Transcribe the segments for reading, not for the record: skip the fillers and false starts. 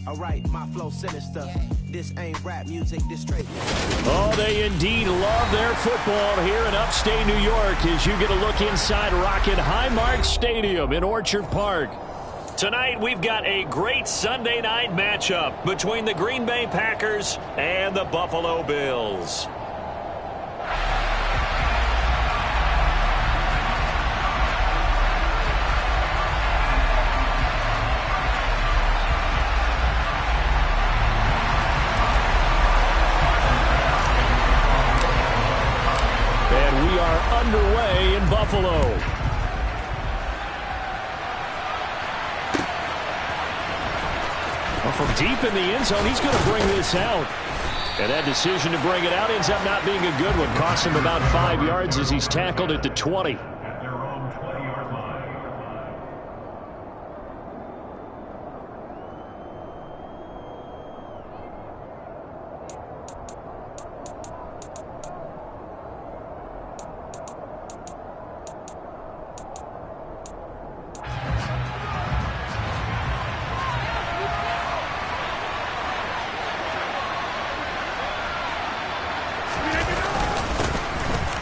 Alright, my flow sinister. This ain't rap music, this straight. Oh, they indeed love their football here in upstate New York as you get a look inside Rocket Highmark Stadium in Orchard Park. Tonight, we've got a great Sunday night matchup between the Green Bay Packers and the Buffalo Bills. And we are underway in Buffalo. From deep in the end zone, he's going to bring this out. And that decision to bring it out ends up not being a good one. Cost him about 5 yards as he's tackled at the 20.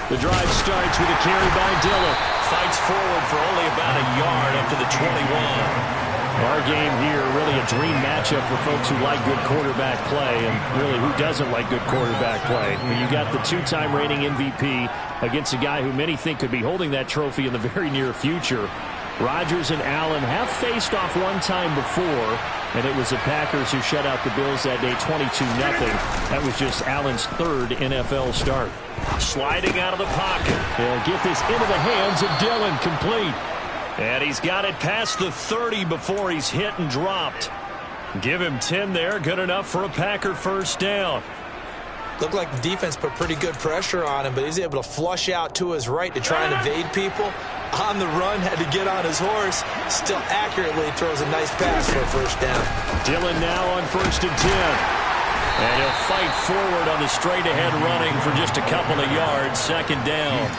The drive starts with a carry by Dillon. Fights forward for only about a yard up to the 21. Our game here, really a dream matchup for folks who like good quarterback play, and really who doesn't like good quarterback play. I mean, you got the two-time reigning MVP against a guy who many think could be holding that trophy in the very near future. Rodgers and Allen have faced off one time before, and it was the Packers who shut out the Bills that day 22-0. That was just Allen's third NFL start. Sliding out of the pocket. They'll get this into the hands of Dillon, complete. And he's got it past the 30 before he's hit and dropped. Give him 10 there, good enough for a Packer first down. Looked like the defense put pretty good pressure on him, but he's able to flush out to his right to try and evade people. On the run, had to get on his horse. Still accurately throws a nice pass for a first down. Dillon now on 1st and 10. And he'll fight forward on the straight-ahead running for just a couple of yards. Second down.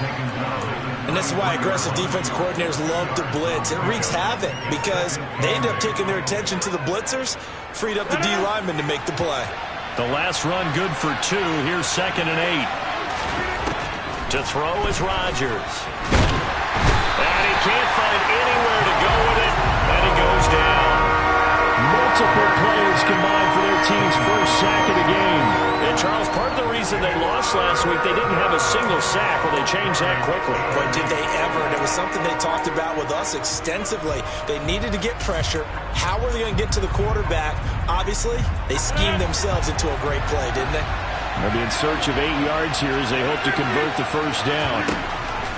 And this is why aggressive defense coordinators love to blitz. It wreaks havoc because they end up taking their attention to the blitzers, freed up the D lineman to make the play. The last run good for 2. Here's 2nd and 8. To throw is Rodgers. And he can't find anywhere to go with it. And he goes down. Multiple players combined for their team's first sack of the game. And, Charles, part of the reason they lost last week, they didn't have a single sack. Well, they changed that quickly. But did they ever? And it was something they talked about with us extensively. They needed to get pressure. How were they going to get to the quarterback? Obviously, they schemed themselves into a great play, didn't they? They'll be in search of 8 yards here as they hope to convert the first down.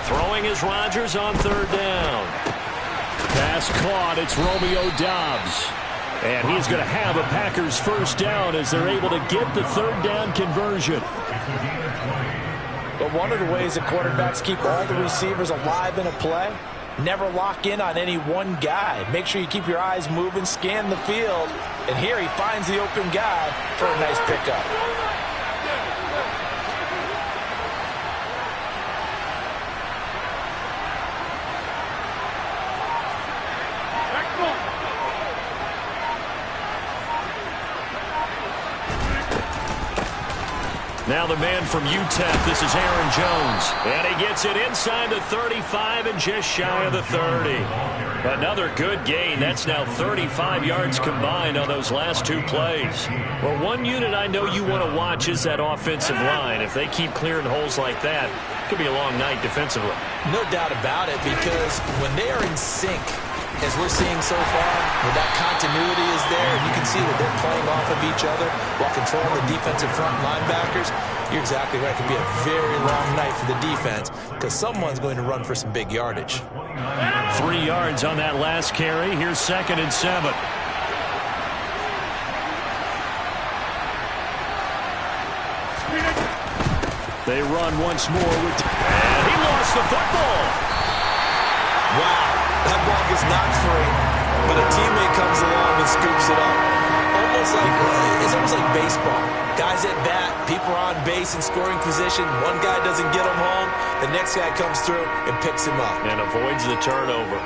Throwing is Rodgers on 3rd down. Pass caught. It's Romeo Doubs. And he's going to have a Packers first down as they're able to get the 3rd down conversion. But one of the ways that quarterbacks keep all the receivers alive in a play, never lock in on any one guy. Make sure you keep your eyes moving, scan the field. And here he finds the open guy for a nice pickup. Now the man from UTEP, this is Aaron Jones. And he gets it inside the 35 and just shy of the 30. Another good gain. That's now 35 yards combined on those last 2 plays. Well, one unit I know you want to watch is that offensive line. If they keep clearing holes like that, it could be a long night defensively. No doubt about it, because when they are in sync, as we're seeing so far, when that continuity is there, and you can see that they're playing off of each other while controlling the defensive front linebackers, you're exactly right. It could be a very long night for the defense because someone's going to run for some big yardage. 3 yards on that last carry. Here's 2nd and 7. They run once more with... And he lost the football. Wow. That ball gets knocked free, but a teammate comes along and scoops it up. It's almost like baseball. Guys at bat, people are on base in scoring position. One guy doesn't get him home. The next guy comes through and picks him up. And avoids the turnover.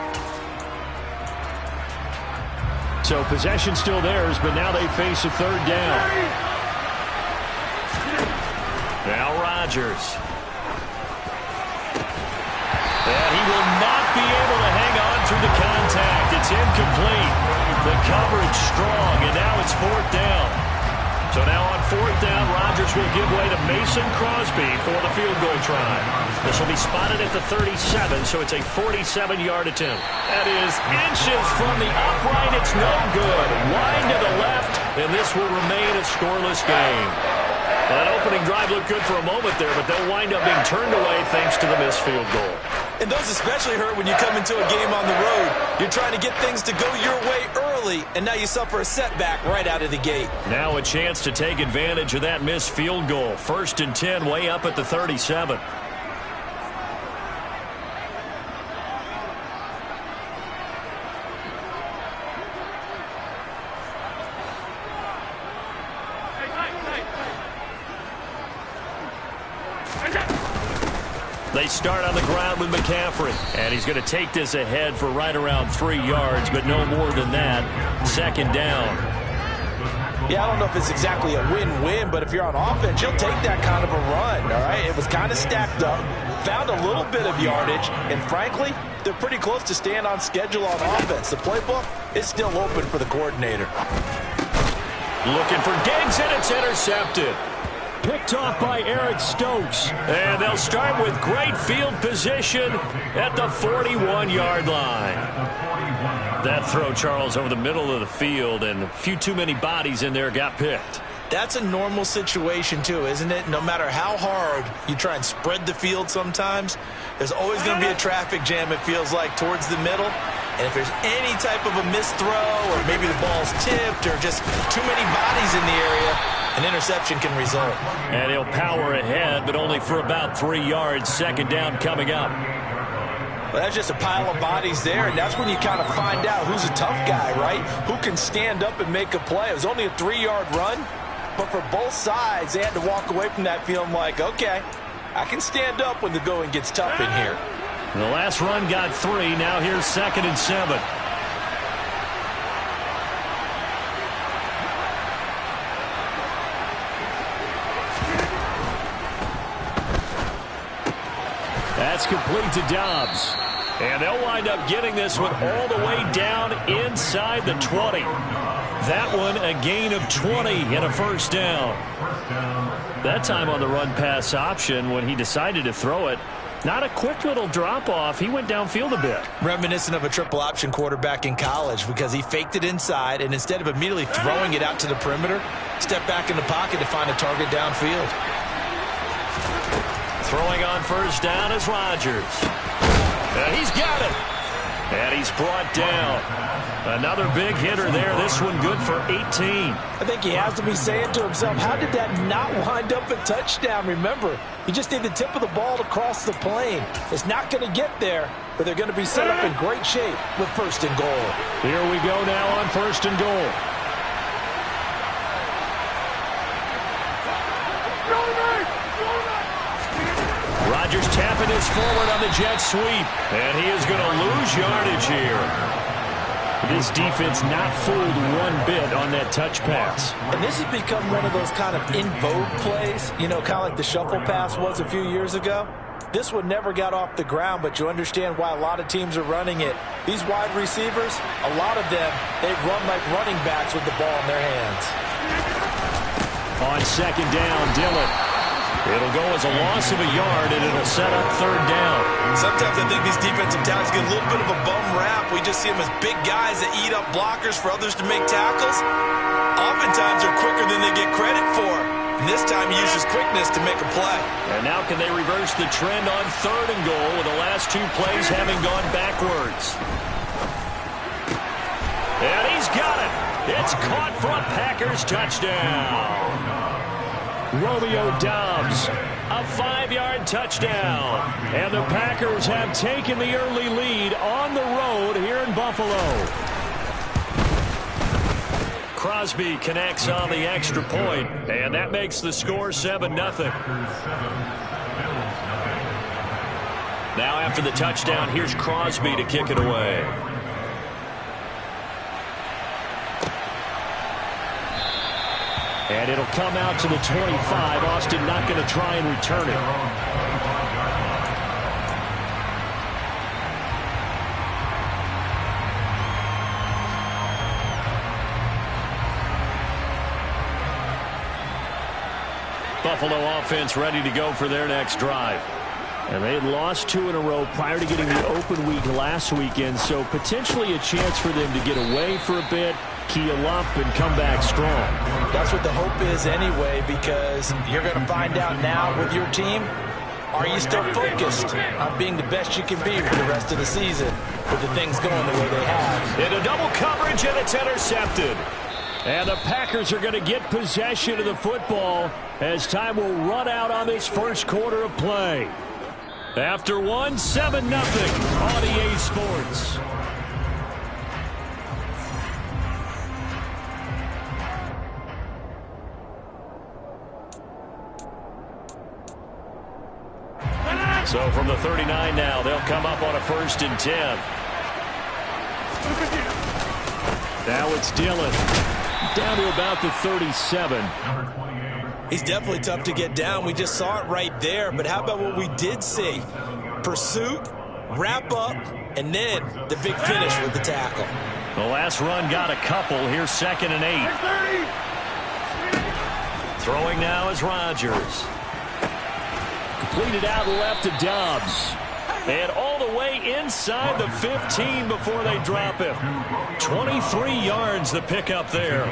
So possession still theirs, but now they face a third down. Now Rodgers. And he will not be able to hang on through the contact. It's incomplete. The coverage strong, and now it's fourth down. So now on fourth down, Rodgers will give way to Mason Crosby for the field goal try. This will be spotted at the 37, so it's a 47-yard attempt. That is inches from the upright. It's no good. Wide to the left, and this will remain a scoreless game. That opening drive looked good for a moment there, but they'll wind up being turned away thanks to the missed field goal. And those especially hurt when you come into a game on the road. You're trying to get things to go your way early, and now you suffer a setback right out of the gate. Now a chance to take advantage of that missed field goal. 1st and 10, way up at the 37. They start on the ground with McCaffrey, and he's going to take this ahead for right around 3 yards, but no more than that. 2nd down. Yeah, I don't know if it's exactly a win-win, but if you're on offense, you'll take that kind of a run, all right? It was kind of stacked up, found a little bit of yardage, and frankly, they're pretty close to staying on schedule on offense. The playbook is still open for the coordinator. Looking for Diggs, and it's intercepted. Picked off by Eric Stokes. And they'll start with great field position at the 41-yard line. That throw, Charles, over the middle of the field, and a few too many bodies in there got picked. That's a normal situation, too, isn't it? No matter how hard you try and spread the field sometimes, there's always going to be a traffic jam, it feels like, towards the middle. And if there's any type of a missed throw, or maybe the ball's tipped, or just too many bodies in the area, an interception can result. And he'll power ahead, but only for about 3 yards. 2nd down coming up. Well, that's just a pile of bodies there, and that's when you kind of find out who's a tough guy, right? Who can stand up and make a play. It was only a 3-yard run, but for both sides, they had to walk away from that feeling like, okay, I can stand up when the going gets tough in here. The last run got 3. Now here's 2nd and 7. That's complete to Dobbs. And they'll wind up getting this one all the way down inside the 20. That one a gain of 20 and a 1st down. That time on the run-pass option when he decided to throw it. Not a quick little drop-off. He went downfield a bit. Reminiscent of a triple option quarterback in college because he faked it inside, and instead of immediately throwing it out to the perimeter, stepped back in the pocket to find a target downfield. Throwing on 1st down is Rodgers. And he's got it. And he's brought down. Another big hitter there. This one good for 18. I think he has to be saying to himself, how did that not wind up a touchdown? Remember, he just need the tip of the ball to cross the plane. It's not going to get there, but they're going to be set up in great shape with 1st and goal. Here we go now on 1st and goal. Rodgers tapping his forward on the jet sweep, and he is going to lose yardage here. This defense not fooled one bit on that touch pass. And this has become one of those kind of in vogue plays, you know, kind of like the shuffle pass was a few years ago. This one never got off the ground, but you understand why a lot of teams are running it. These wide receivers, a lot of them, they run like running backs with the ball in their hands. On 2nd down, Dillon. It'll go as a loss of a yard, and it'll set up 3rd down. Sometimes I think these defensive tackles get a little bit of a bum rap. We just see them as big guys that eat up blockers for others to make tackles. Oftentimes they're quicker than they get credit for. And this time he uses quickness to make a play. And now can they reverse the trend on 3rd and goal with the last 2 plays having gone backwards? And he's got it. It's caught for a Packers touchdown. Romeo Dobbs, a 5-yard touchdown. And the Packers have taken the early lead on the road here in Buffalo. Crosby connects on the extra point, and that makes the score 7-0. Now after the touchdown, here's Crosby to kick it away. And it'll come out to the 25. Austin not going to try and return it. Buffalo offense ready to go for their next drive. And they had lost 2 in a row prior to getting the open week last weekend, so potentially a chance for them to get away for a bit, keel up, and come back strong. That's what the hope is anyway, because you're going to find out now with your team, are you still focused on being the best you can be for the rest of the season with the things going the way they have? In a double coverage, and it's intercepted. And the Packers are going to get possession of the football as time will run out on this first quarter of play. After 1, 7-0 on EA Sports. So from the 39 now, they'll come up on a 1st and 10. Now it's Dillon. Down to about the 37. He's definitely tough to get down. We just saw it right there. But how about what we did see? Pursuit, wrap up, and then the big finish with the tackle. The last run got a couple. Here's 2nd and 8. Throwing now is Rodgers. Completed out left to Dobbs. And all the way inside the 15 before they drop him. 23 yards the pickup there.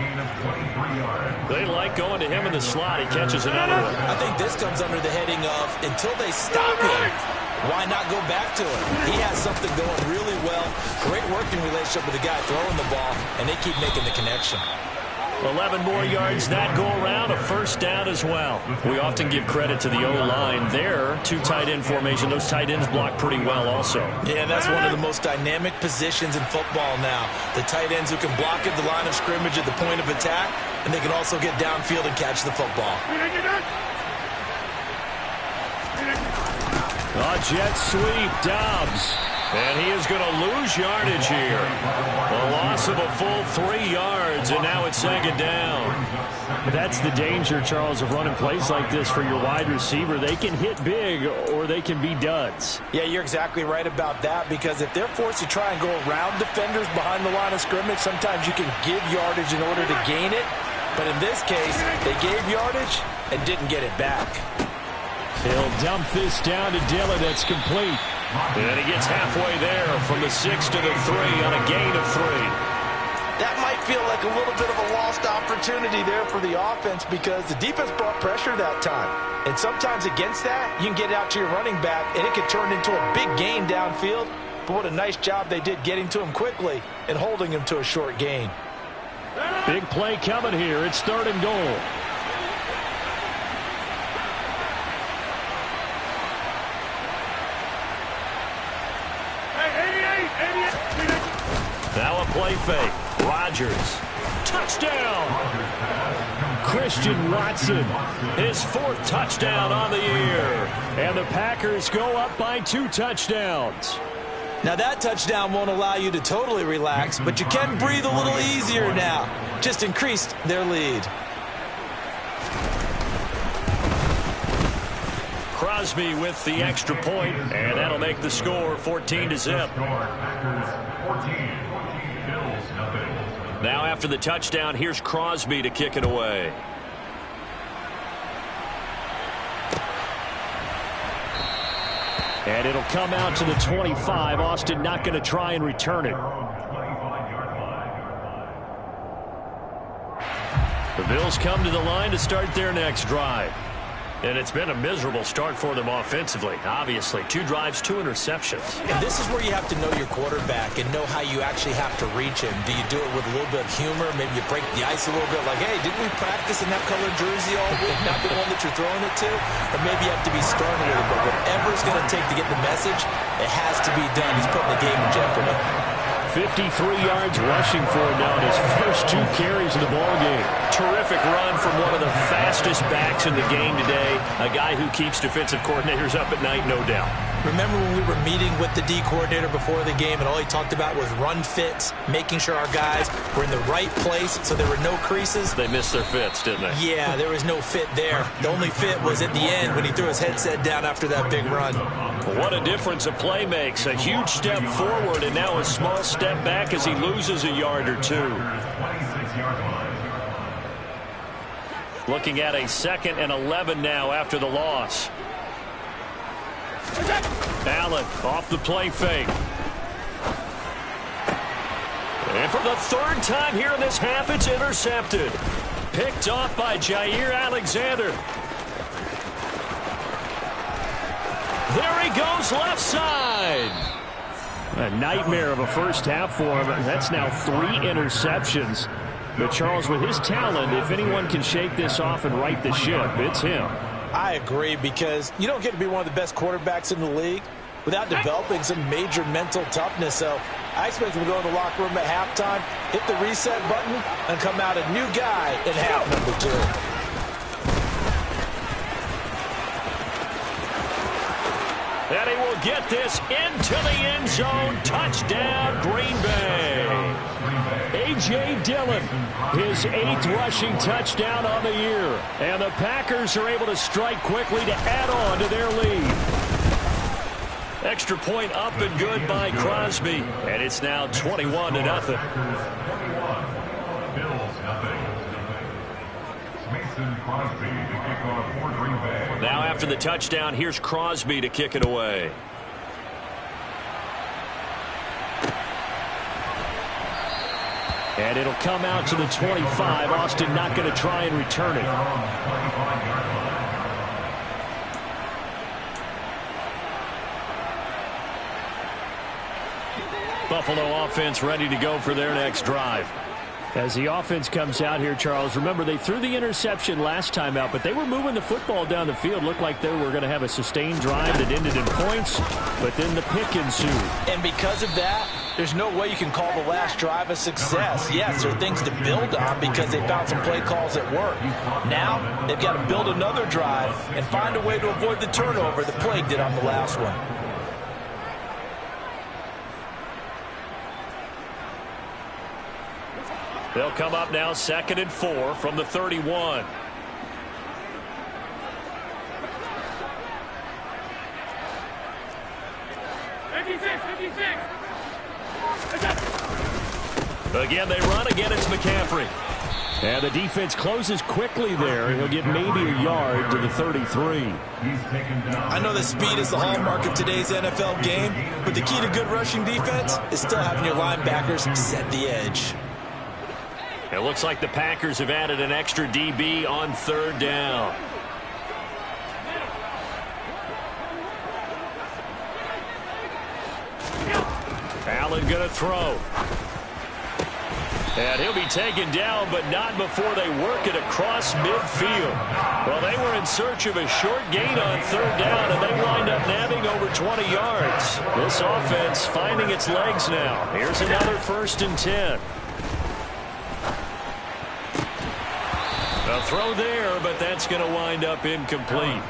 They like going to him in the slot. He catches another one. I think this comes under the heading of until they stop him, why not go back to him? He has something going really well. Great working relationship with the guy throwing the ball, and they keep making the connection. 11 more yards that go around, a 1st down as well. We often give credit to the O-line there. 2 tight end formation. Those tight ends block pretty well also. Yeah, that's one of the most dynamic positions in football now. The tight ends who can block at the line of scrimmage at the point of attack, and they can also get downfield and catch the football. A jet sweep, Dobbs. And he is going to lose yardage here. A loss of a full 3 yards, and now it's 2nd down. That's the danger, Charles, of running plays like this for your wide receiver. They can hit big, or they can be duds. Yeah, you're exactly right about that, because if they're forced to try and go around defenders behind the line of scrimmage, sometimes you can give yardage in order to gain it. But in this case, they gave yardage and didn't get it back. He'll dump this down to Dillon. That's complete. And he gets halfway there from the 6 to the 3 on a gain of 3. That might feel like a little bit of a lost opportunity there for the offense, because the defense brought pressure that time. And sometimes against that, you can get out to your running back, and it could turn into a big gain downfield. But what a nice job they did getting to him quickly and holding him to a short gain. Big play coming here. It's 3rd and goal. Now a play fake. Rodgers. Touchdown. Christian Watson. His 4th touchdown on the year. And the Packers go up by 2 touchdowns. Now that touchdown won't allow you to totally relax, but you can breathe a little easier now. Just increased their lead. Crosby with the extra point, and that'll make the score 14-0. Now after the touchdown, here's Crosby to kick it away. And it'll come out to the 25. Austin not going to try and return it. The Bills come to the line to start their next drive. And it's been a miserable start for them offensively. Obviously, 2 drives, 2 interceptions. And this is where you have to know your quarterback and know how you actually have to reach him. Do you do it with a little bit of humor? Maybe you break the ice a little bit, like, hey, didn't we practice in that colored jersey all week? Not the one that you're throwing it to? Or maybe you have to be stern with it. But whatever it's going to take to get the message, it has to be done. He's putting the game in jeopardy. 53 yards rushing for him now in his first 2 carries of the ballgame. terrific run from one of the fastest backs in the game today, a guy who keeps defensive coordinators up at night, no doubt. Remember when we were meeting with the D coordinator before the game and all he talked about was run fits, making sure our guys were in the right place so there were no creases? They missed their fits, didn't they? Yeah, there was no fit there. The only fit was at the end when he threw his headset down after that big run. What a difference a play makes. A huge step forward and now a small step back as he loses a yard or two. Looking at a 2nd and 11 now after the loss. Allen off the play fake. And for the 3rd time here in this half, it's intercepted. Picked off by Jair Alexander. There he goes, left side. A nightmare of a first half for him. That's now 3 interceptions. But Charles, with his talent, if anyone can shake this off and right the ship, it's him. I agree, because you don't get to be one of the best quarterbacks in the league without developing some major mental toughness. So I expect him to go in the locker room at halftime, hit the reset button, and come out a new guy in half number 2. And he will get this into the end zone. Touchdown, Green Bay. A.J. Dillon, his 8th rushing touchdown on the year. And the Packers are able to strike quickly to add on to their lead. Extra point up and good by Crosby. And it's now 21-0. Now after the touchdown, here's Crosby to kick it away. And it'll come out to the 25. Austin not going to try and return it. Buffalo offense ready to go for their next drive. As the offense comes out here, Charles, remember they threw the interception last time out, but they were moving the football down the field. Looked like they were going to have a sustained drive that ended in points, but then the pick ensued. And because of that, there's no way you can call the last drive a success. Yes, there are things to build on because they found some play calls that work. Now, they've got to build another drive and find a way to avoid the turnover the Plague did on the last one. They'll come up now 2nd and 4 from the 31. Again, they run. Again, it's McCaffrey. And the defense closes quickly there. He'll get maybe a yard to the 33. I know that speed is the hallmark of today's NFL game, but the key to good rushing defense is still having your linebackers set the edge. It looks like the Packers have added an extra DB on 3rd down. Allen going to throw. And he'll be taken down, but not before they work it across midfield. Well, they were in search of a short gain on 3rd down, and they wind up nabbing over 20 yards. This offense finding its legs now. Here's another 1st and 10. A throw there, but that's going to wind up incomplete.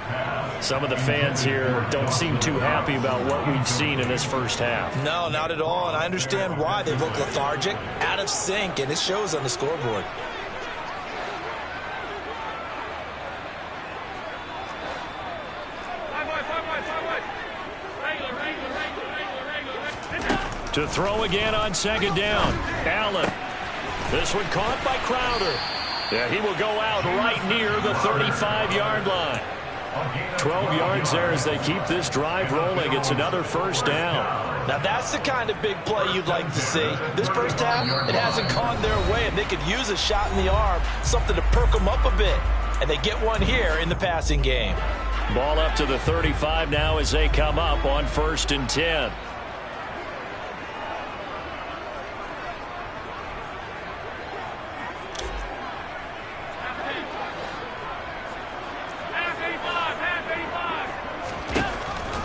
Some of the fans here don't seem too happy about what we've seen in this first half. No, not at all, and I understand why. They look lethargic, out of sync, and it shows on the scoreboard. To throw again on 2nd down. Allen. This one caught by Crowder. Yeah, he will go out right near the 35-yard line. 12 yards there as they keep this drive rolling. It's another 1st down. Now that's the kind of big play you'd like to see. This first half, it hasn't gone their way, and they could use a shot in the arm, something to perk them up a bit. And they get one here in the passing game. Ball up to the 35 now as they come up on 1st and 10.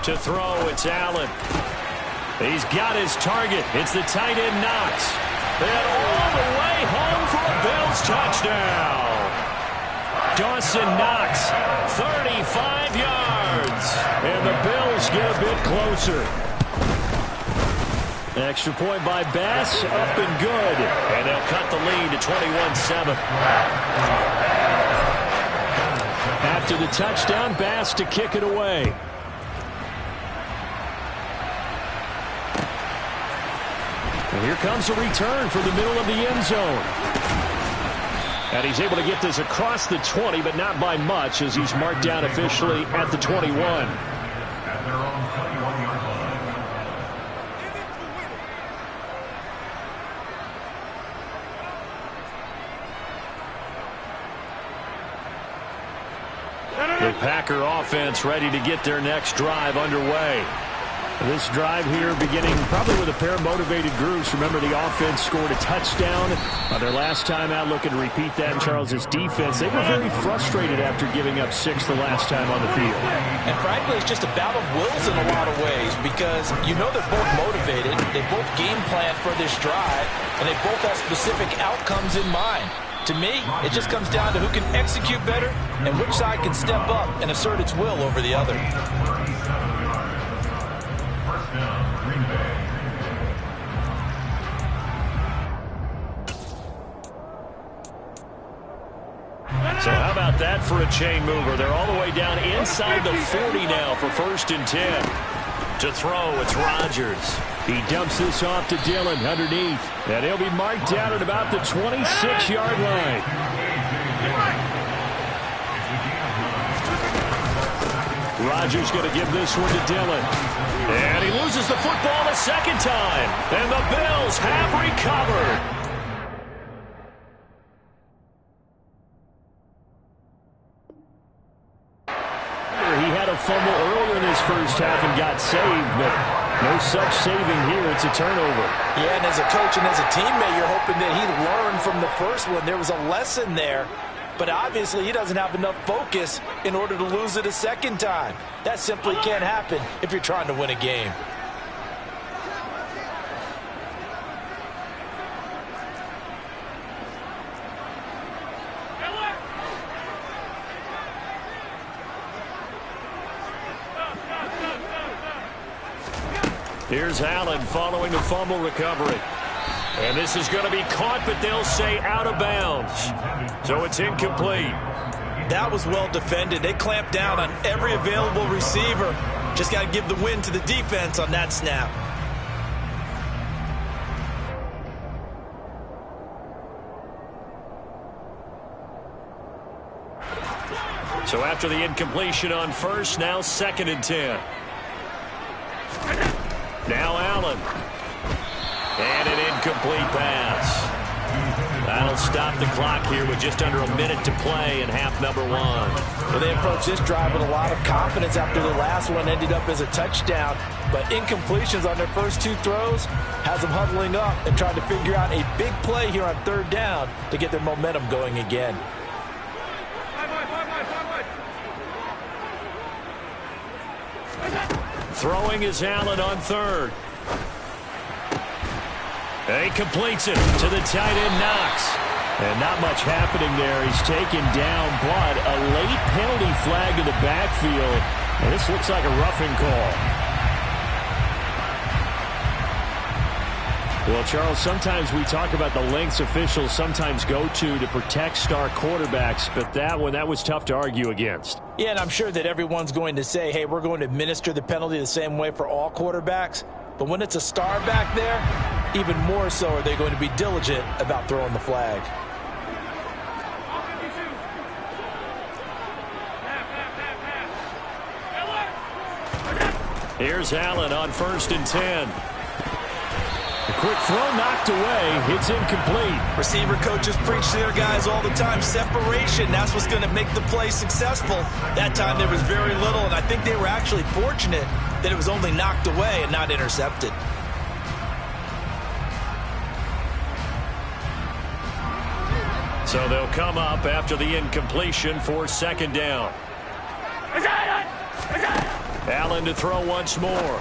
To throw, it's Allen. He's got his target. It's the tight end Knox. And all the way home for a Bills touchdown. Dawson Knox, 35 yards. And the Bills get a bit closer. Extra point by Bass, up and good. And they'll cut the lead to 21-7. After the touchdown, Bass to kick it away. And here comes a return for the middle of the end zone. And he's able to get this across the 20, but not by much, as he's marked down officially at the 21. The Packer offense ready to get their next drive underway. This drive here beginning probably with a pair of motivated groups. Remember, the offense scored a touchdown on their last time out, looking to repeat that in Charles's defense. They were very frustrated after giving up 6 the last time on the field. And frankly, it's just a battle of wills in a lot of ways, because you know they're both motivated. They both game plan for this drive, and they both have specific outcomes in mind. To me, it just comes down to who can execute better and which side can step up and assert its will over the other. So how about that for a chain mover? They're all the way down inside the 40 now for 1st and 10. To throw, it's Rodgers. He dumps this off to Dillon underneath. And he'll be marked down at about the 26-yard line. Rodgers going to give this one to Dillon. And he loses the football a second time. And the Bills have recovered. He had a fumble earlier in his first half and got saved, but no such saving here. It's a turnover. Yeah, and as a coach and as a teammate, you're hoping that he learned from the first one. There was a lesson there, but obviously he doesn't have enough focus in order to lose it a second time. That simply can't happen if you're trying to win a game. Here's Allen following the fumble recovery. And this is going to be caught, but they'll say out of bounds. So it's incomplete. That was well defended. They clamped down on every available receiver. Just got to give the win to the defense on that snap. So after the incompletion on first, now 2nd and 10. Now Allen. And an incomplete pass. That'll stop the clock here with just under a minute to play in half number 1. Well, they approached this drive with a lot of confidence after the last one ended up as a touchdown. But incompletions on their first 2 throws has them huddling up and trying to figure out a big play here on 3rd down to get their momentum going again. Throwing is Allen on 3rd. And he completes it to the tight end, Knox. And not much happening there. He's taken down, but a late penalty flag in the backfield. And this looks like a roughing call. Well, Charles, sometimes we talk about the lengths officials sometimes go to protect star quarterbacks, but that one, that was tough to argue against. Yeah, and I'm sure that everyone's going to say, hey, we're going to administer the penalty the same way for all quarterbacks. But when it's a star back there, even more so are they going to be diligent about throwing the flag. Here's Allen on 1st and 10. A quick throw knocked away. It's incomplete. Receiver coaches preach to their guys all the time. Separation, that's what's going to make the play successful. That time there was very little, and I think they were actually fortunate that it was only knocked away and not intercepted. So they'll come up after the incompletion for 2nd down. Allen to throw once more.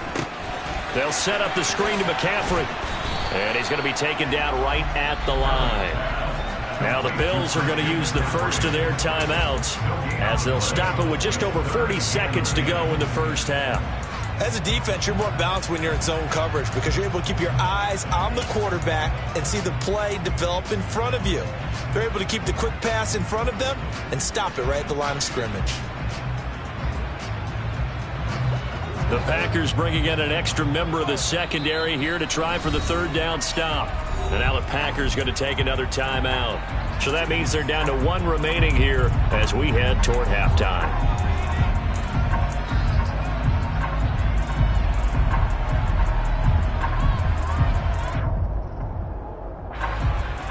They'll set up the screen to McCaffrey. And he's going to be taken down right at the line. Now the Bills are going to use the first of their timeouts as they'll stop it with just over 40 seconds to go in the first half. As a defense, you're more balanced when you're in zone coverage because you're able to keep your eyes on the quarterback and see the play develop in front of you. They're able to keep the quick pass in front of them and stop it right at the line of scrimmage. The Packers bringing in an extra member of the secondary here to try for the third down stop. And now the Packers going to take another timeout. So that means they're down to one remaining here as we head toward halftime.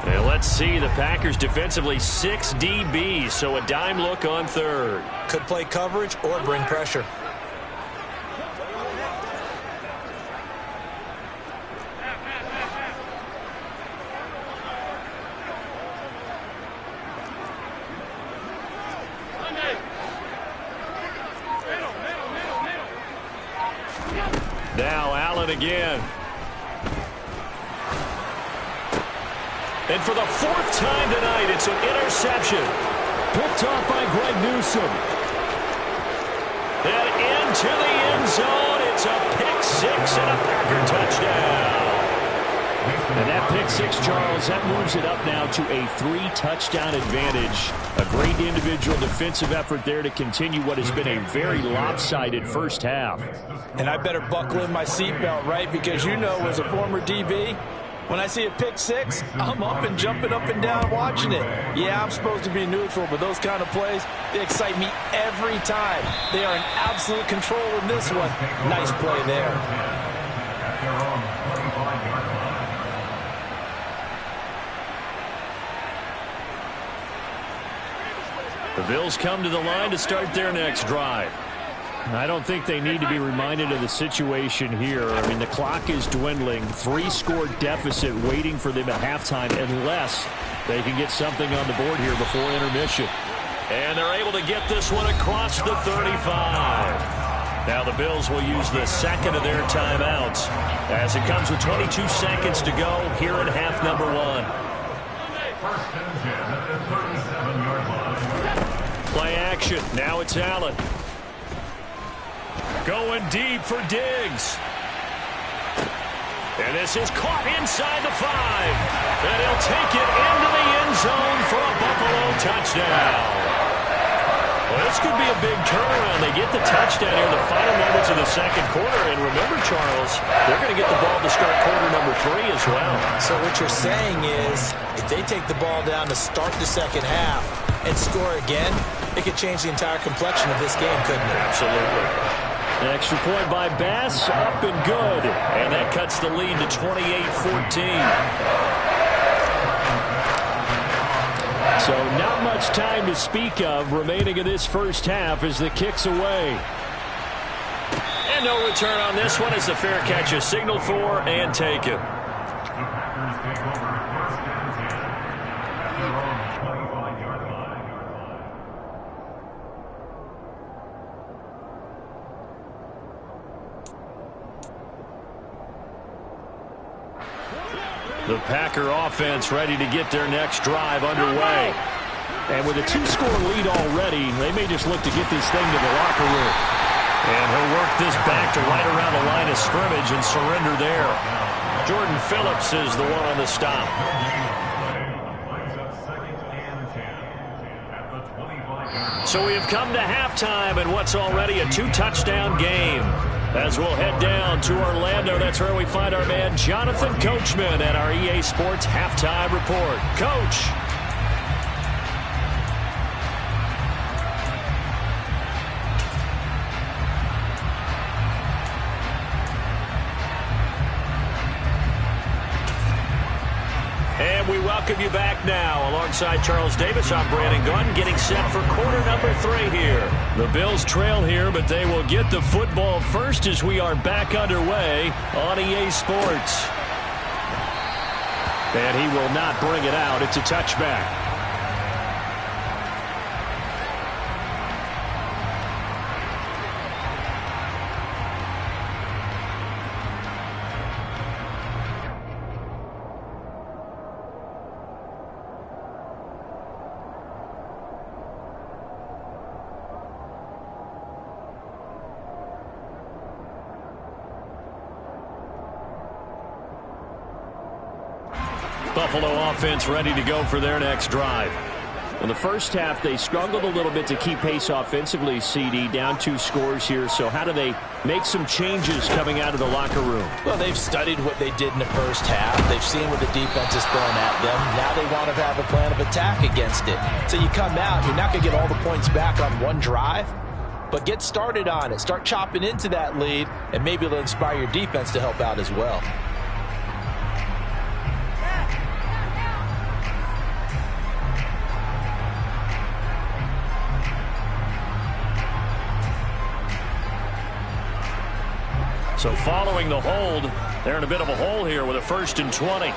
And let's see, the Packers defensively 6 DBs, so a dime look on third. Could play coverage or bring pressure. Now Allen again. And for the fourth time tonight, it's an interception. Picked off by Greg Newsome. And into the end zone. It's a pick six and a Packer touchdown. And that pick six, Charles, that moves it up now to a 3-touchdown advantage. A great individual defensive effort there to continue what has been a very lopsided first half. And I better buckle in my seatbelt, right? Because you know, as a former DB, when I see a pick six, I'm up and jumping up and down watching it. Yeah, I'm supposed to be neutral, but those kind of plays, they excite me every time. They are in absolute control in this one. Nice play there. The Bills come to the line to start their next drive. I don't think they need to be reminded of the situation here. I mean, the clock is dwindling. 3-score deficit waiting for them at halftime unless they can get something on the board here before intermission. And they're able to get this one across the 35. Now the Bills will use the second of their timeouts as it comes with 22 seconds to go here in half number one. Play action. Now it's Allen. Going deep for Diggs. And this is caught inside the 5. And he'll take it into the end zone for a Buffalo touchdown. Well, this could be a big turnaround. They get the touchdown here in the final moments of the second quarter. And remember, Charles, they're going to get the ball to start quarter number 3 as well. So what you're saying is if they take the ball down to start the second half and score again, it could change the entire complexion of this game, couldn't it? Absolutely. An extra point by Bass, up and good. And that cuts the lead to 28-14. So not much time to speak of remaining in this first half as the kick's away. And no return on this one as the fair catch is signaled for and taken. The Packer offense ready to get their next drive underway. And with a 2-score lead already, they may just look to get this thing to the locker room. And he'll work this back to right around the line of scrimmage and surrender there. Jordan Phillips is the one on the stop. So we have come to halftime in what's already a 2-touchdown game. As we'll head down to Orlando, that's where we find our man Jonathan Coachman at our EA Sports Halftime Report. Coach. And we welcome you back now. Alongside Charles Davis, I'm Brandon Gunn, getting set for quarter number 3 here. The Bills trail here, but they will get the football first as we are back underway on EA Sports. And he will not bring it out. It's a touchback. Buffalo offense ready to go for their next drive. In the first half, they struggled a little bit to keep pace offensively, CD, down 2 scores here. So how do they make some changes coming out of the locker room? Well, they've studied what they did in the first half. They've seen what the defense is throwing at them. Now they want to have a plan of attack against it. So you come out, you're not going to get all the points back on one drive, but get started on it. Start chopping into that lead, and maybe it'll inspire your defense to help out as well. So following the hold, they're in a bit of a hole here with a 1st and 20.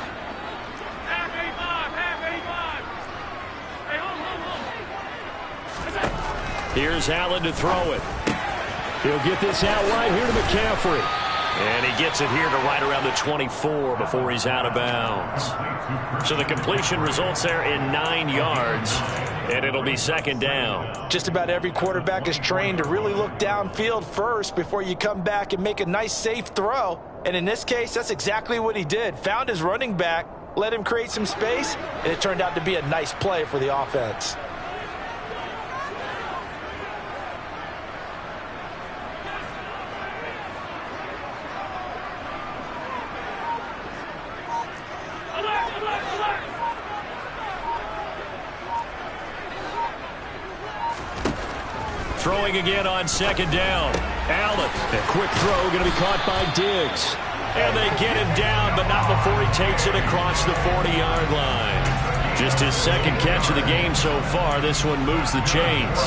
Here's Allen to throw it. He'll get this out wide here to McCaffrey. And he gets it here to right around the 24 before he's out of bounds. So the completion results there in 9 yards, and it'll be 2nd down. Just about every quarterback is trained to really look downfield first before you come back and make a nice, safe throw. And in this case, that's exactly what he did. Found his running back, let him create some space, and it turned out to be a nice play for the offense. Throwing again on 2nd down. Allen, a quick throw, going to be caught by Diggs. And they get him down, but not before he takes it across the 40-yard line. Just his 2nd catch of the game so far. This one moves the chains.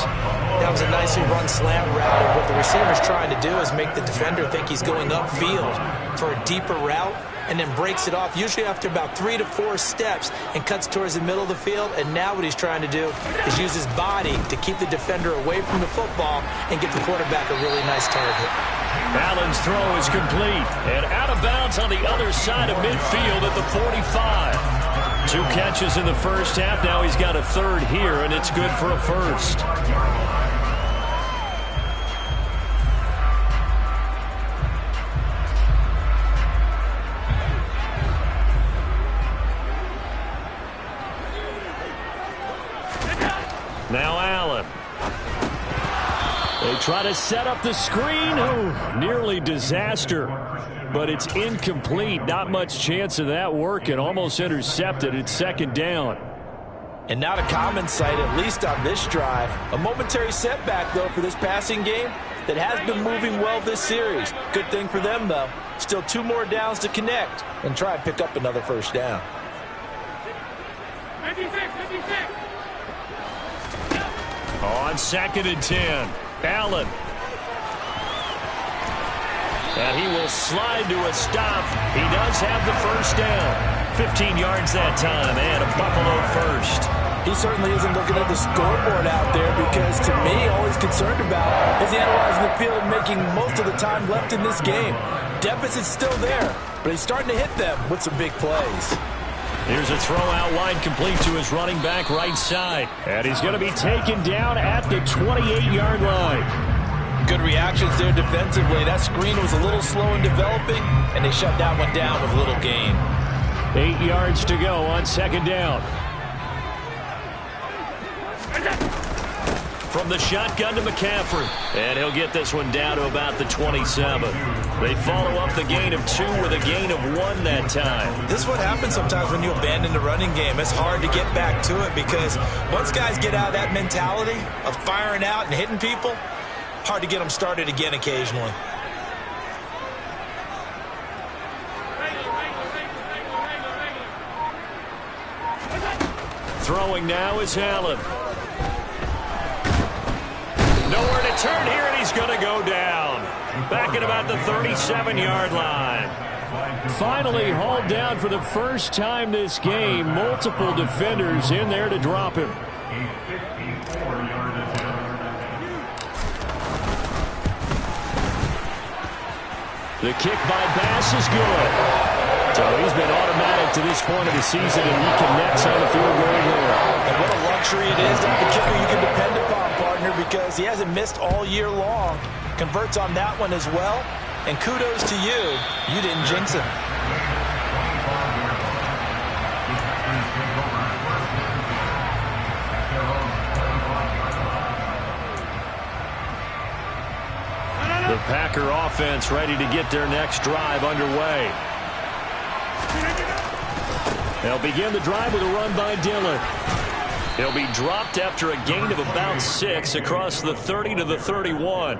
That was a nicely run slant route. And what the receiver's trying to do is make the defender think he's going upfield for a deeper route, and then breaks it off, usually after about 3 to 4 steps, and cuts towards the middle of the field. And now what he's trying to do is use his body to keep the defender away from the football and get the quarterback a really nice target. Allen's throw is complete and out of bounds on the other side of midfield at the 45. 2 catches in the first half. Now he's got a 3rd here, and it's good for a 1st. Now Allen. They try to set up the screen. Oh, nearly disaster. But it's incomplete. Not much chance of that working. Almost intercepted. It's 2nd down. And not a common sight, at least on this drive. A momentary setback, though, for this passing game that has been moving well this series. Good thing for them, though. Still 2 more downs to connect and try and pick up another 1st down. 56. On 2nd and 10, Allen. And he will slide to a stop. He does have the 1st down. 15 yards that time, and a Buffalo 1st. He certainly isn't looking at the scoreboard out there, because to me, all he's concerned about is analyzing the field and making most of the time left in this game. Deficit's still there, but he's starting to hit them with some big plays. Here's a throw out wide, complete to his running back right side. And he's going to be taken down at the 28-yard line. Good reactions there defensively. That screen was a little slow in developing, and they shut that one down with little gain. 8 yards to go on 2nd down. From the shotgun to McCaffrey. And he'll get this one down to about the 27. They follow up the gain of 2 with a gain of 1 that time. This is what happens sometimes when you abandon the running game. It's hard to get back to it, because once guys get out of that mentality of firing out and hitting people, hard to get them started again occasionally. Throwing now is Allen. Nowhere to turn here, and he's going to go down. Back at about the 37-yard line. Finally hauled down for the first time this game. Multiple defenders in there to drop him. The kick by Bass is good. So he's been automatic to this point of the season, and he connects on the field goal there. And what a luxury it is to have a kicker you can depend upon, partner, because he hasn't missed all year long. Converts on that one as well. And kudos to you. You didn't jinx him. Packer offense ready to get their next drive underway. They'll begin the drive with a run by Dillon. He'll be dropped after a gain of about 6 across the 30 to the 31.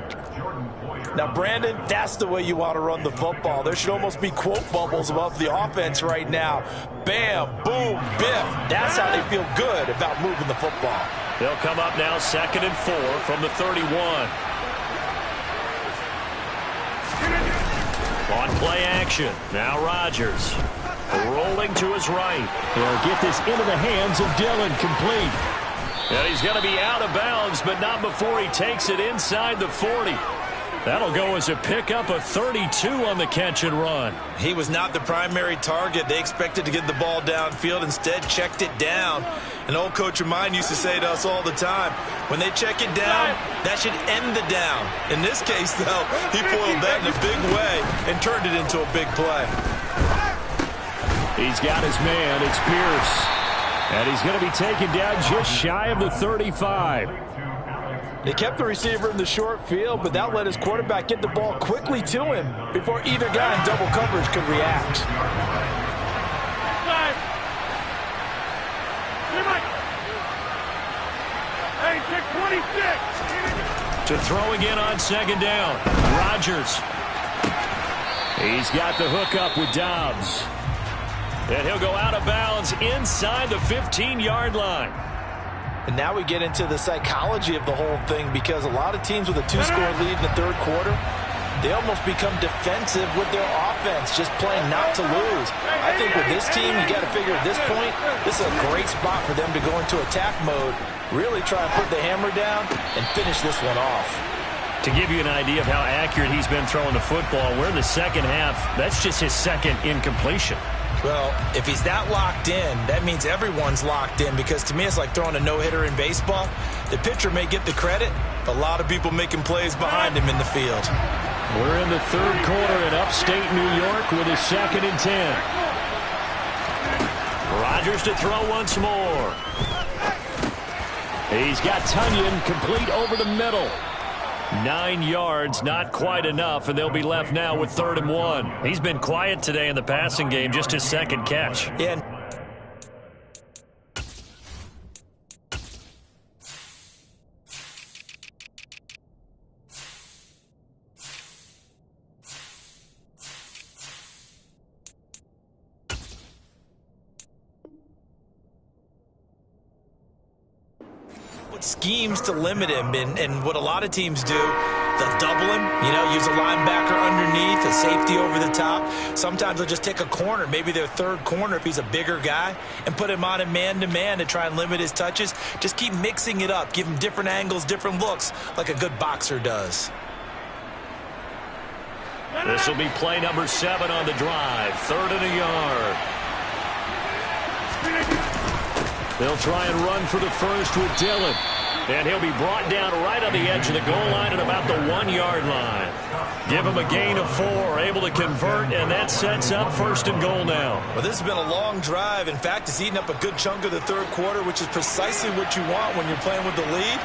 Now, Brandon, that's the way you want to run the football. There should almost be quote bubbles above the offense right now. Bam, boom, biff. That's how they feel good about moving the football. They'll come up now 2nd and 4 from the 31. On play action, now Rodgers. Rolling to his right. He'll get this into the hands of Dillon, complete. And he's going to be out of bounds, but not before he takes it inside the 40. That'll go as a pickup of 32 on the catch and run. He was not the primary target. They expected to get the ball downfield. Instead, checked it down. An old coach of mine used to say to us all the time, when they check it down, that should end the down. In this case, though, he foiled that in a big way and turned it into a big play. He's got his man. It's Pierce. And he's going to be taken down just shy of the 35. They kept the receiver in the short field, but that let his quarterback get the ball quickly to him before either guy in double coverage could react. To throw again on 2nd down. Rodgers. He's got the hook up with Dobbs. And he'll go out of bounds inside the 15-yard line. And now we get into the psychology of the whole thing, because a lot of teams with a 2-score lead in the third quarter, they almost become defensive with their offense, just playing not to lose. I think with this team, you got to figure at this point, this is a great spot for them to go into attack mode, really try and put the hammer down and finish this one off. To give you an idea of how accurate he's been throwing the football, we're in the second half. That's just his second incompletion. Well, if he's that locked in, that means everyone's locked in, because to me it's like throwing a no-hitter in baseball. The pitcher may get the credit, but a lot of people making plays behind him in the field. We're in the third quarter in upstate New York with a 2nd and 10. Rodgers to throw once more. He's got Tunyon complete over the middle. 9 yards, not quite enough, and they'll be left now with 3rd and 1. He's been quiet today in the passing game, just his 2nd catch. Yeah. Schemes to limit him, and what a lot of teams do, they'll double him, use a linebacker underneath, a safety over the top. Sometimes they'll just take a corner, maybe their 3rd corner if he's a bigger guy, and put him on a man-to-man to try and limit his touches. Just keep mixing it up, give him different angles, different looks, like a good boxer does. This will be play number 7 on the drive, 3rd and a yard. They'll try and run for the first with Dillon. And he'll be brought down right on the edge of the goal line at about the 1-yard line. Give him a gain of 4, able to convert, and that sets up 1st and goal now. Well, this has been a long drive. In fact, it's eaten up a good chunk of the third quarter, which is precisely what you want when you're playing with the lead.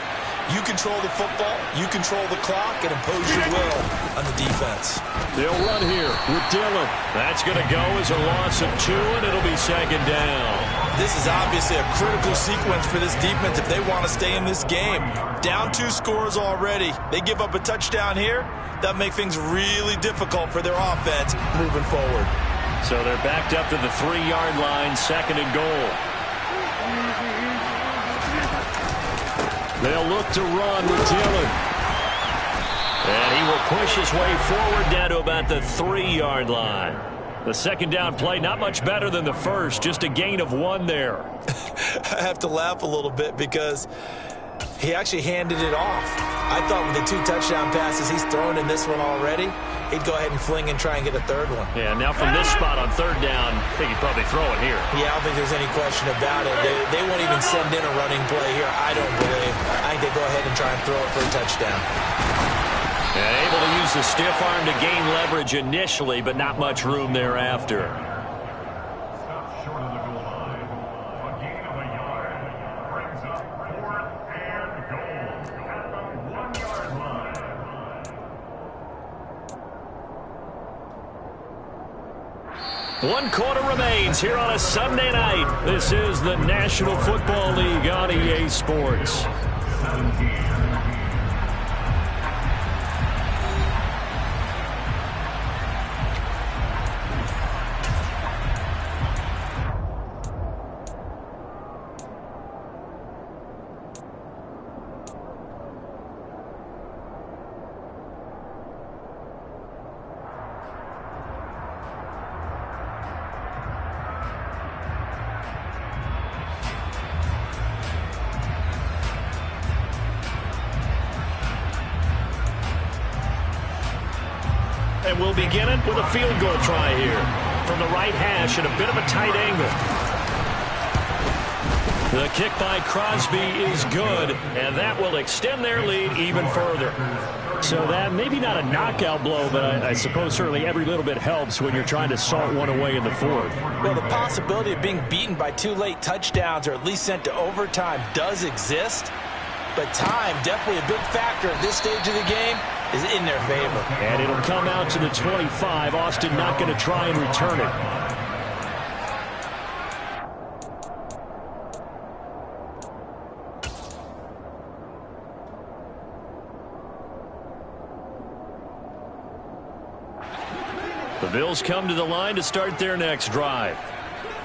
You control the football, you control the clock, and impose your will on the defense. They'll run here with Dillon. That's going to go as a loss of 2, and it'll be 2nd down. This is obviously a critical sequence for this defense if they want to stay in this game. Down 2 scores already. They give up a touchdown here. That'll make things really difficult for their offense moving forward. So they're backed up to the 3-yard line, 2nd and goal. They'll look to run with Dillon. And he will push his way forward down to about the 3-yard line. The 2nd down play, not much better than the first, just a gain of 1 there. I have to laugh a little bit because he actually handed it off. I thought with the 2 touchdown passes he's thrown in this one already, he'd go ahead and fling and try and get a 3rd one. Yeah, now from this spot on 3rd down, I think he'd probably throw it here. Yeah, I don't think there's any question about it. They won't even send in a running play here, I don't believe. I think they go ahead and try and throw it for a touchdown. And able to use the stiff arm to gain leverage initially, but not much room thereafter. 1 quarter remains here on a Sunday night. This is the National Football League on EA Sports. And we'll begin it with a field goal try here. From the right hash at a bit of a tight angle. The kick by Crosby is good, and that will extend their lead even further. So that maybe not a knockout blow, but I suppose certainly every little bit helps when you're trying to salt one away in the fourth. Well, the possibility of being beaten by 2 late touchdowns or at least sent to overtime does exist. But time, definitely a big factor at this stage of the game, is in their favor. And it'll come out to the 25. Austin not going to try and return it. The Bills come to the line to start their next drive.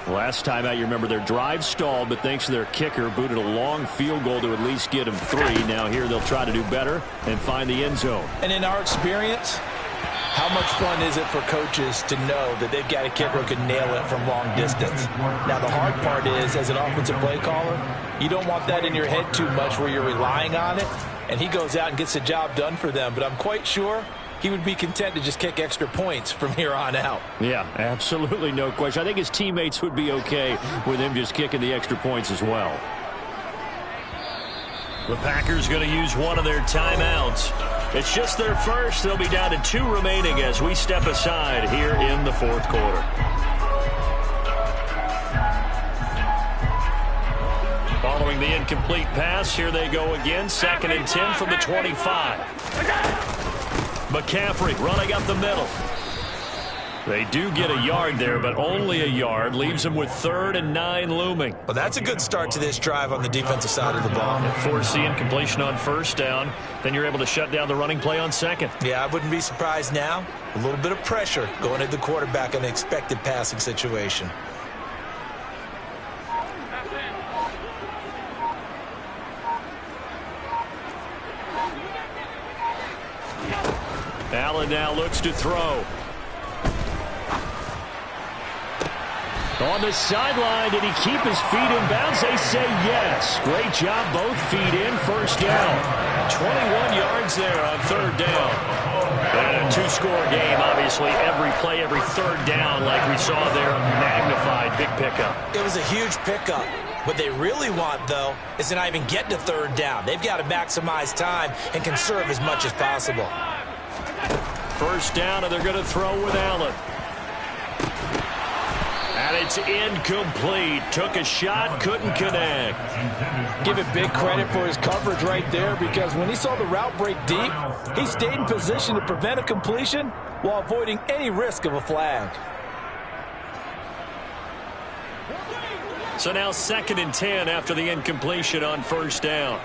Last time out, you remember their drive stalled, but thanks to their kicker, booted a long field goal to at least get them 3. Now here they'll try to do better and find the end zone. And in our experience, how much fun is it for coaches to know that they've got a kicker who can nail it from long distance? Now, the hard part is, as an offensive play caller, you don't want that in your head too much where you're relying on it, and he goes out and gets the job done for them. But I'm quite sure he would be content to just kick extra points from here on out. Yeah, absolutely no question. I think his teammates would be okay with him just kicking the extra points as well. The Packers going to use one of their timeouts. It's just their first. They'll be down to 2 remaining as we step aside here in the fourth quarter. Following the incomplete pass, here they go again. 2nd and 10 from the 25. McCaffrey running up the middle. They do get a yard there, but only a yard. Leaves them with 3rd and 9 looming. Well, that's a good start to this drive on the defensive side of the ball. Force the incompletion on 1st down. Then you're able to shut down the running play on 2nd. Yeah, I wouldn't be surprised now. A little bit of pressure going at the quarterback in an expected passing situation. Allen now looks to throw. On the sideline, did he keep his feet in bounds? They say yes. Great job, both feet in, 1st down. 21 yards there on 3rd down. And a 2-score game, obviously. Every play, every 3rd down, like we saw there, magnified, big pickup. It was a huge pickup. What they really want, though, is to not even get to 3rd down. They've got to maximize time and conserve as much as possible. 1st down, and they're going to throw with Allen. And it's incomplete. Took a shot, couldn't connect. Give it big credit for his coverage right there, because when he saw the route break deep, he stayed in position to prevent a completion while avoiding any risk of a flag. So now 2nd and 10 after the incompletion on 1st down.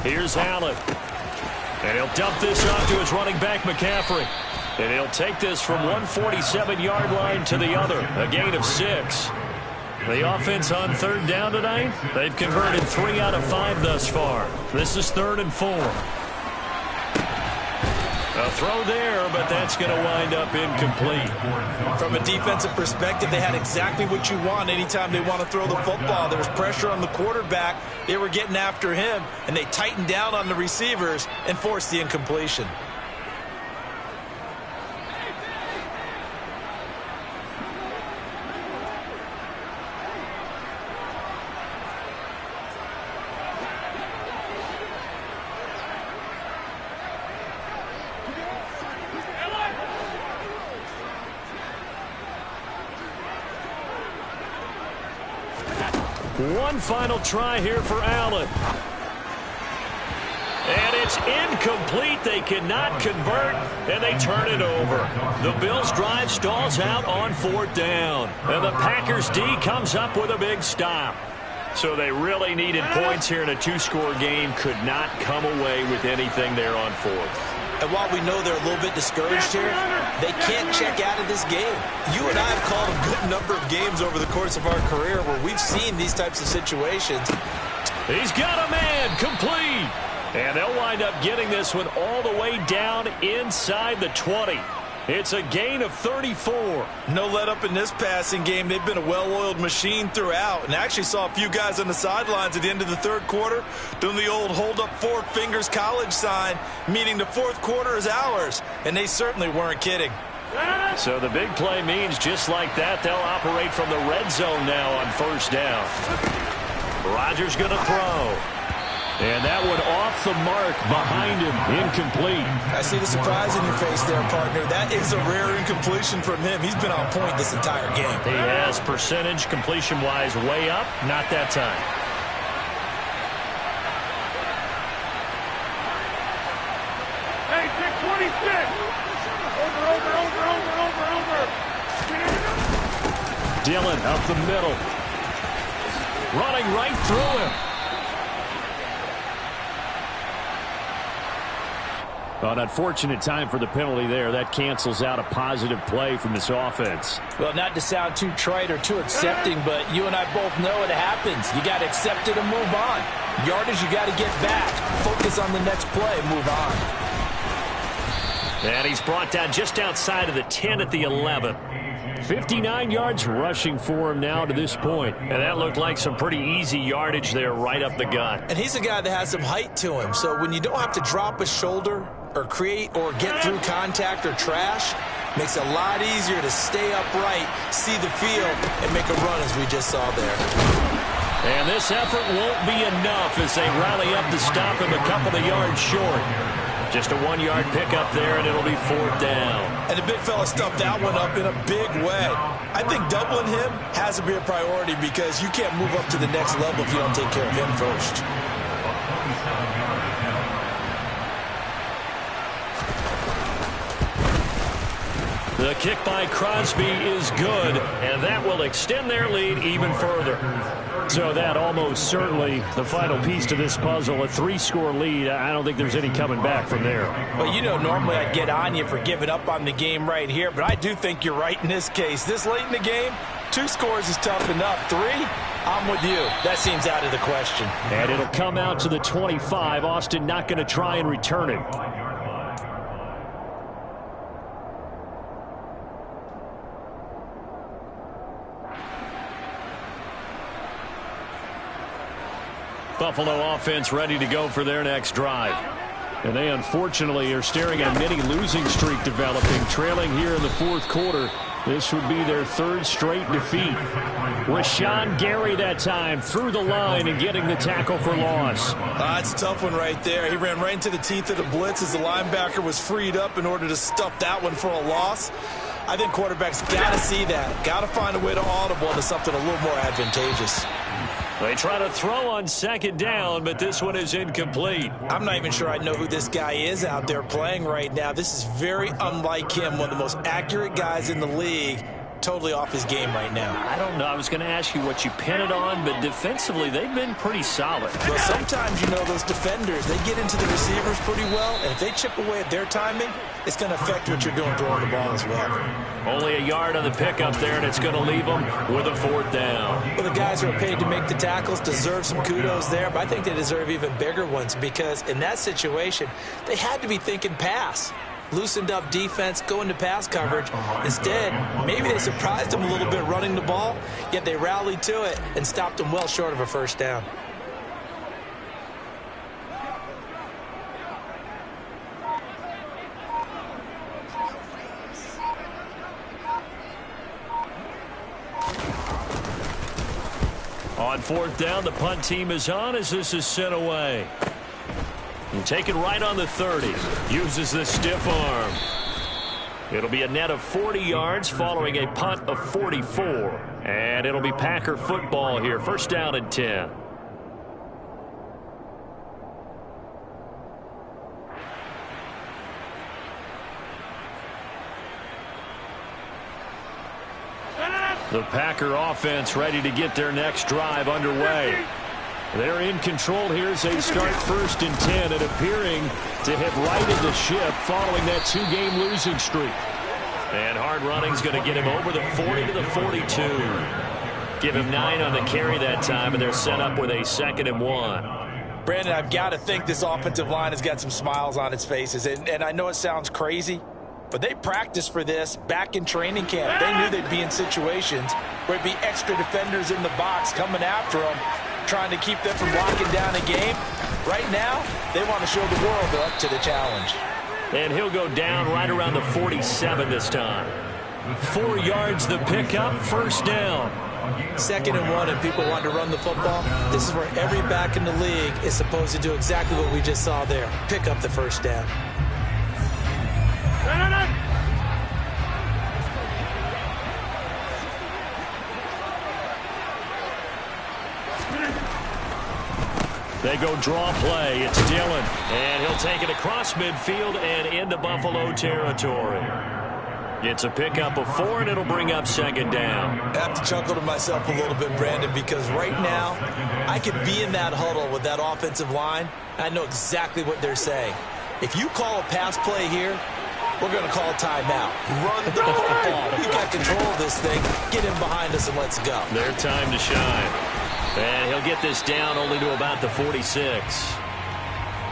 Here's Allen. And he'll dump this off to his running back, McCaffrey. And he'll take this from 147-yard line to the other. A gain of 6. The offense on 3rd down tonight, they've converted 3 out of 5 thus far. This is 3rd and 4. A throw there, but that's going to wind up incomplete. From a defensive perspective, they had exactly what you want anytime they want to throw the football. There was pressure on the quarterback. They were getting after him, and they tightened down on the receivers and forced the incompletion. One final try here for Allen. And it's incomplete. They cannot convert, and they turn it over. The Bills' drive stalls out on 4th down. And the Packers' D comes up with a big stop. So they really needed points here in a 2-score game. Could not come away with anything there on 4th. And while we know they're a little bit discouraged here, they can't check out of this game. You and I have called a good number of games over the course of our career where we've seen these types of situations. He's got a man, complete. And they'll wind up getting this one all the way down inside the 20. It's a gain of 34. No let up in this passing game. They've been a well-oiled machine throughout. And I actually saw a few guys on the sidelines at the end of the 3rd quarter doing the old hold up 4 fingers college sign, meaning the 4th quarter is ours. And they certainly weren't kidding. So the big play means just like that, they'll operate from the red zone now on 1st down. Rodgers going to throw. And that one off the mark behind him, incomplete. I see the surprise in your face there, partner. That is a rare incompletion from him. He's been on point this entire game. He has percentage completion-wise way up, not that time. Hey, 626! Over. Dillon up the middle. Running right through him. An unfortunate time for the penalty there. That cancels out a positive play from this offense. Well, not to sound too trite or too accepting, but you and I both know it happens. You got to accept it and move on. Yardage, you got to get back. Focus on the next play and move on. And he's brought down just outside of the 10 at the 11. 59 yards rushing for him now to this point. And that looked like some pretty easy yardage there right up the gut. And he's a guy that has some height to him. So when you don't have to drop a shoulder or create or get through contact or trash, makes it a lot easier to stay upright, see the field, and make a run as we just saw there. And this effort won't be enough as they rally up to stop him a couple of yards short. Just a 1-yard pickup there, and it'll be 4th down. And the big fella stuffed that one up in a big way. I think doubling him has to be a priority because you can't move up to the next level if you don't take care of him first. The kick by Crosby is good, and that will extend their lead even further. So that almost certainly the final piece to this puzzle, a 3-score lead. I don't think there's any coming back from there. Well, you know, normally I'd get on you for giving up on the game right here, but I do think you're right in this case. This late in the game, 2 scores is tough enough. 3, I'm with you. That seems out of the question. And it'll come out to the 25. Austin not going to try and return it. Buffalo offense ready to go for their next drive. And they unfortunately are staring at a mini losing streak developing, trailing here in the 4th quarter. This would be their 3rd straight defeat. Rashawn Gary that time through the line and getting the tackle for loss. That's a tough one right there. He ran right into the teeth of the blitz as the linebacker was freed up in order to stuff that one for a loss. I think quarterbacks got to see that. Got to find a way to audible into something a little more advantageous. They try to throw on 2nd down, but this one is incomplete. I'm not even sure I know who this guy is out there playing right now. This is very unlike him, one of the most accurate guys in the league. Totally off his game right now. I don't know. I was going to ask you what you pin it on, but defensively, they've been pretty solid. Well, sometimes, you know, those defenders, they get into the receivers pretty well, and if they chip away at their timing, it's going to affect what you're doing throwing the ball as well. Only a yard on the pickup there, and it's going to leave them with a 4th down. Well, the guys who are paid to make the tackles deserve some kudos there, but I think they deserve even bigger ones because in that situation, they had to be thinking pass. Loosened up defense, going to pass coverage. Instead, maybe they surprised them a little bit running the ball, yet they rallied to it and stopped them well short of a 1st down. On 4th down, the punt team is on as this is sent away. And taken right on the 30. Uses the stiff arm. It'll be a net of 40 yards following a punt of 44. And it'll be Packer football here. 1st down and 10. The Packer offense ready to get their next drive underway. They're in control here as they start 1st and 10 and appearing to have righted the ship following that 2-game losing streak. And hard running's going to get him over the 40 to the 42. Give him 9 on the carry that time, and they're set up with a 2nd and 1. Brandon, I've got to think this offensive line has got some smiles on its faces. And I know it sounds crazy, but they practiced for this back in training camp. They knew they'd be in situations where it'd be extra defenders in the box coming after them, trying to keep them from locking down a game. Right now, they want to show the world they're up to the challenge. And he'll go down right around the 47 this time. 4 yards the pickup, 1st down. 2nd and 1, and people want to run the football. This is where every back in the league is supposed to do exactly what we just saw there. Pick up the 1st down. They go draw play. It's Dillon. And he'll take it across midfield and into Buffalo territory. It's a pickup of 4, and it'll bring up 2nd down. I have to chuckle to myself a little bit, Brandon, because right now I could be in that huddle with that offensive line. I know exactly what they're saying. If you call a pass play here, we're going to call a timeout. Run the football. We've got control of this thing. Get him behind us and let's go. Their time to shine. And he'll get this down only to about the 46.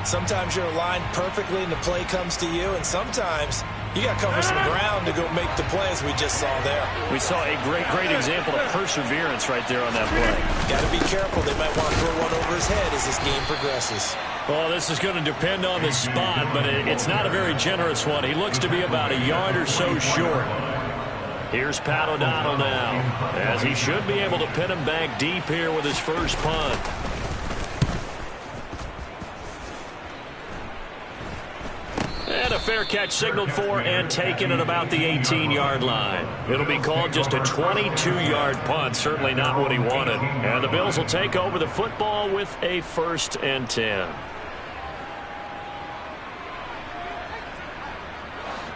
Sometimes you're aligned perfectly and the play comes to you, and sometimes you got to cover some ground to go make the play, as we just saw there. We saw a great example of perseverance right there on that play. Got to be careful. They might want to throw one over his head as this game progresses. Well, this is going to depend on the spot, but it's not a very generous one. He looks to be about a yard or so short. Here's Pat O'Donnell now, as he should be able to pin him back deep here with his first punt. And a fair catch signaled for and taken at about the 18-yard line. It'll be called just a 22-yard punt, certainly not what he wanted. And the Bills will take over the football with a 1st and 10.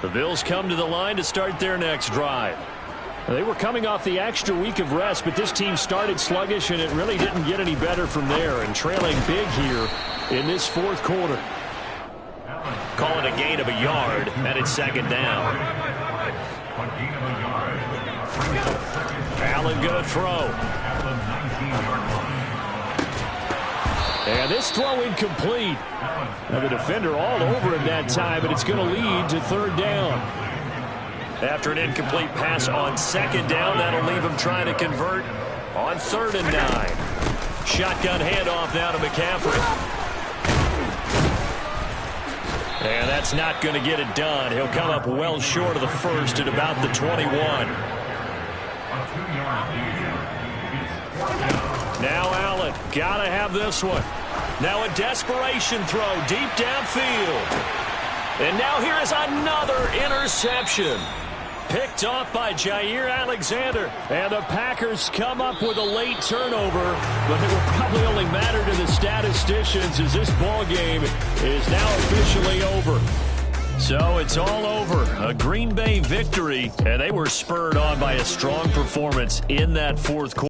The Bills come to the line to start their next drive. They were coming off the extra week of rest, but this team started sluggish, and it really didn't get any better from there, and trailing big here in this 4th quarter. Call it a gain of a yard, and it's 2nd down. Allen going to throw. And this throw incomplete. Now the defender all over him that time, but it's going to lead to 3rd down. After an incomplete pass on 2nd down, that'll leave him trying to convert on 3rd and 9. Shotgun handoff now to McCaffrey. And that's not going to get it done. He'll come up well short of the 1st at about the 21. Now Allen, got to have this one. Now a desperation throw deep downfield. And now here is another interception. Picked off by Jair Alexander. And the Packers come up with a late turnover, but it will probably only matter to the statisticians as this ball game is now officially over. So it's all over. A Green Bay victory, and they were spurred on by a strong performance in that 4th quarter.